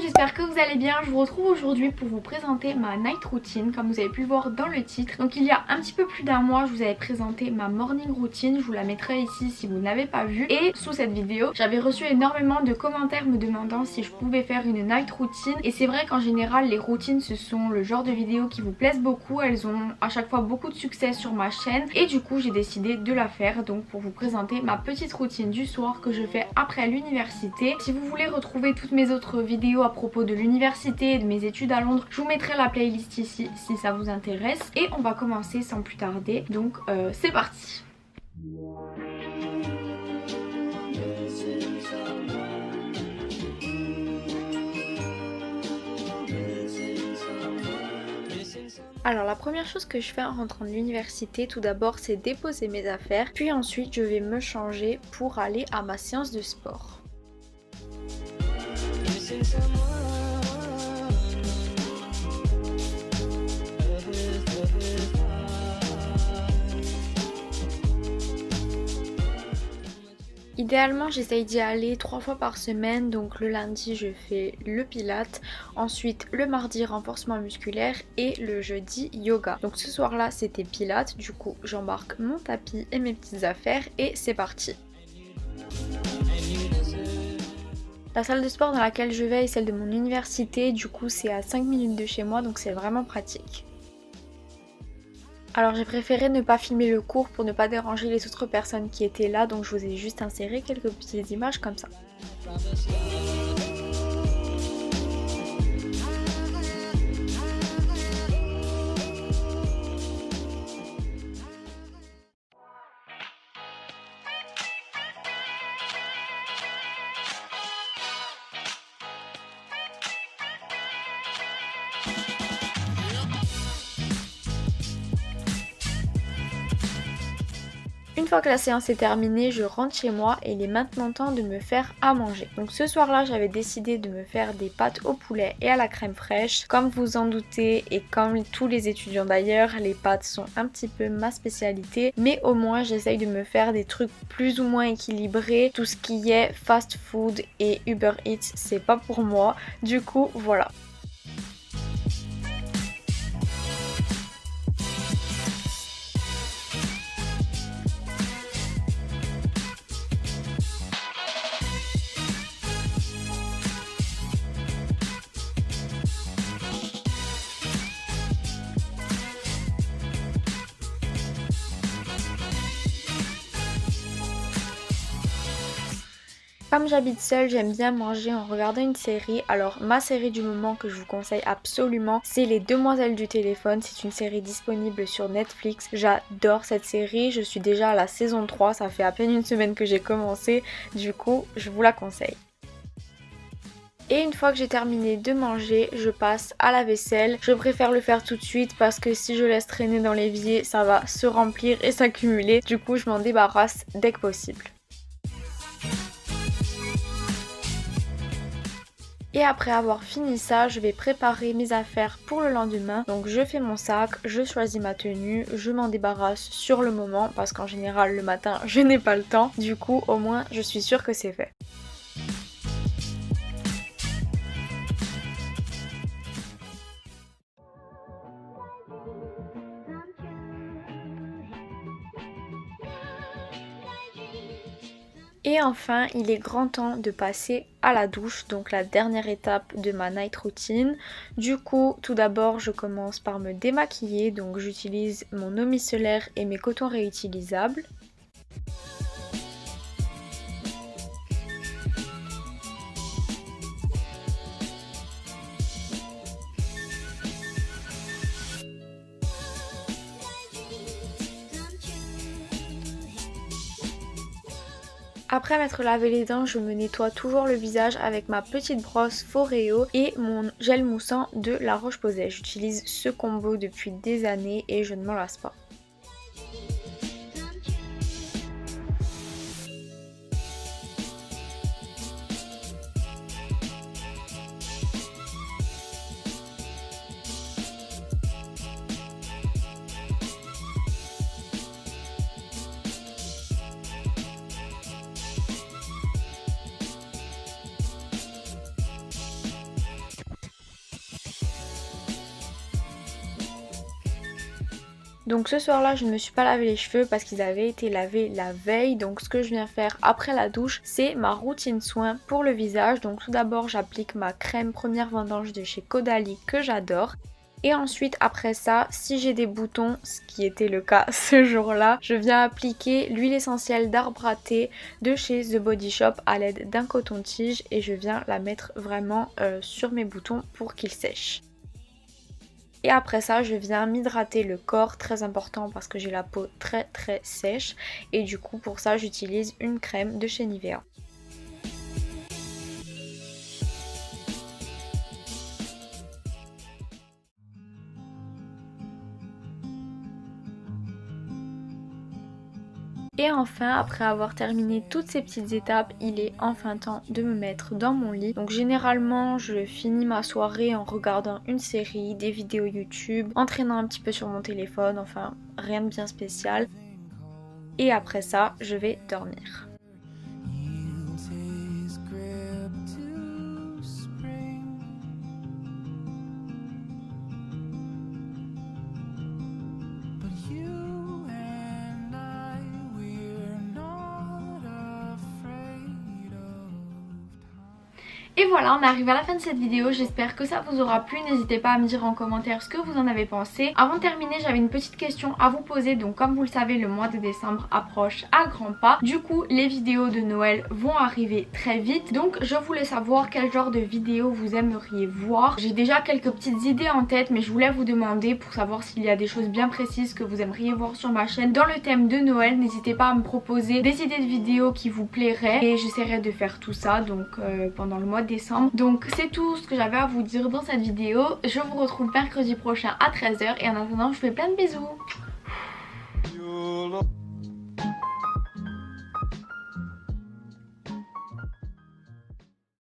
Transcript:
j'espère que vous allez bien. Je vous retrouve aujourd'hui pour vous présenter ma night routine comme vous avez pu le voir dans le titre. Donc il y a un petit peu plus d'un mois je vous avais présenté ma morning routine, je vous la mettrai ici si vous ne l'avez pas vue. Et sous cette vidéo j'avais reçu énormément de commentaires me demandant si je pouvais faire une night routine. Et c'est vrai qu'en général les routines ce sont le genre de vidéos qui vous plaisent beaucoup, elles ont à chaque fois beaucoup de succès sur ma chaîne. Et du coup j'ai décidé de la faire donc pour vous présenter ma petite routine du soir que je fais après l'université. Si vous voulez retrouver toutes mes autres vidéos à propos de l'université et de mes études à Londres, je vous mettrai la playlist ici si ça vous intéresse. Et on va commencer sans plus tarder, donc c'est parti. Alors la première chose que je fais en rentrant de l'université, tout d'abord c'est déposer mes affaires, puis ensuite je vais me changer pour aller à ma séance de sport. Idéalement j'essaye d'y aller 3 fois par semaine, donc le lundi je fais le pilates, ensuite le mardi renforcement musculaire et le jeudi yoga. Donc ce soir là c'était pilates, du coup j'embarque mon tapis et mes petites affaires et c'est parti. La salle de sport dans laquelle je vais est celle de mon université, du coup c'est à 5 minutes de chez moi donc c'est vraiment pratique. Alors j'ai préféré ne pas filmer le cours pour ne pas déranger les autres personnes qui étaient là, donc je vous ai juste inséré quelques petites images comme ça. Une fois que la séance est terminée, je rentre chez moi et il est maintenant temps de me faire à manger. Donc ce soir-là, j'avais décidé de me faire des pâtes au poulet et à la crème fraîche. Comme vous en doutez et comme tous les étudiants d'ailleurs, les pâtes sont un petit peu ma spécialité. Mais au moins, j'essaye de me faire des trucs plus ou moins équilibrés. Tout ce qui est fast food et Uber Eats, c'est pas pour moi. Du coup, voilà. Comme j'habite seule, j'aime bien manger en regardant une série. Alors ma série du moment que je vous conseille absolument, c'est Les Demoiselles du téléphone. C'est une série disponible sur Netflix. J'adore cette série, je suis déjà à la saison 3, ça fait à peine une semaine que j'ai commencé. Du coup, je vous la conseille. Et une fois que j'ai terminé de manger, je passe à la vaisselle. Je préfère le faire tout de suite parce que si je laisse traîner dans l'évier, ça va se remplir et s'accumuler. Du coup, je m'en débarrasse dès que possible. Et après avoir fini ça, je vais préparer mes affaires pour le lendemain. Donc je fais mon sac, je choisis ma tenue, je m'en débarrasse sur le moment parce qu'en général le matin je n'ai pas le temps. Du coup au moins je suis sûre que c'est fait. Et enfin, il est grand temps de passer à la douche, donc la dernière étape de ma night routine. Du coup, tout d'abord, je commence par me démaquiller, donc j'utilise mon eau micellaire et mes cotons réutilisables. Après m'être lavé les dents, je me nettoie toujours le visage avec ma petite brosse Foreo et mon gel moussant de La Roche-Posay. J'utilise ce combo depuis des années et je ne m'en lasse pas. Donc ce soir là je ne me suis pas lavé les cheveux parce qu'ils avaient été lavés la veille. Donc ce que je viens faire après la douche c'est ma routine soin pour le visage. Donc tout d'abord j'applique ma crème première vendange de chez Caudalie que j'adore. Et ensuite après ça, si j'ai des boutons, ce qui était le cas ce jour-là, je viens appliquer l'huile essentielle d'arbre à thé de chez The Body Shop à l'aide d'un coton-tige et je viens la mettre vraiment sur mes boutons pour qu'ils sèchent. Et après ça je viens m'hydrater le corps, très important parce que j'ai la peau très sèche et du coup pour ça j'utilise une crème de chez Nivea. Et enfin, après avoir terminé toutes ces petites étapes, il est enfin temps de me mettre dans mon lit. Donc généralement, je finis ma soirée en regardant une série, des vidéos YouTube, en traînant un petit peu sur mon téléphone, enfin rien de bien spécial. Et après ça, je vais dormir. Et voilà, on arrive à la fin de cette vidéo, j'espère que ça vous aura plu, n'hésitez pas à me dire en commentaire ce que vous en avez pensé. Avant de terminer, j'avais une petite question à vous poser, donc comme vous le savez, le mois de décembre approche à grands pas. Du coup, les vidéos de Noël vont arriver très vite, donc je voulais savoir quel genre de vidéo vous aimeriez voir. J'ai déjà quelques petites idées en tête, mais je voulais vous demander pour savoir s'il y a des choses bien précises que vous aimeriez voir sur ma chaîne dans le thème de Noël. N'hésitez pas à me proposer des idées de vidéos qui vous plairaient et j'essaierai de faire tout ça donc pendant le mois de décembre. Donc c'est tout ce que j'avais à vous dire dans cette vidéo. Je vous retrouve mercredi prochain à 13 h et en attendant je vous fais plein de bisous.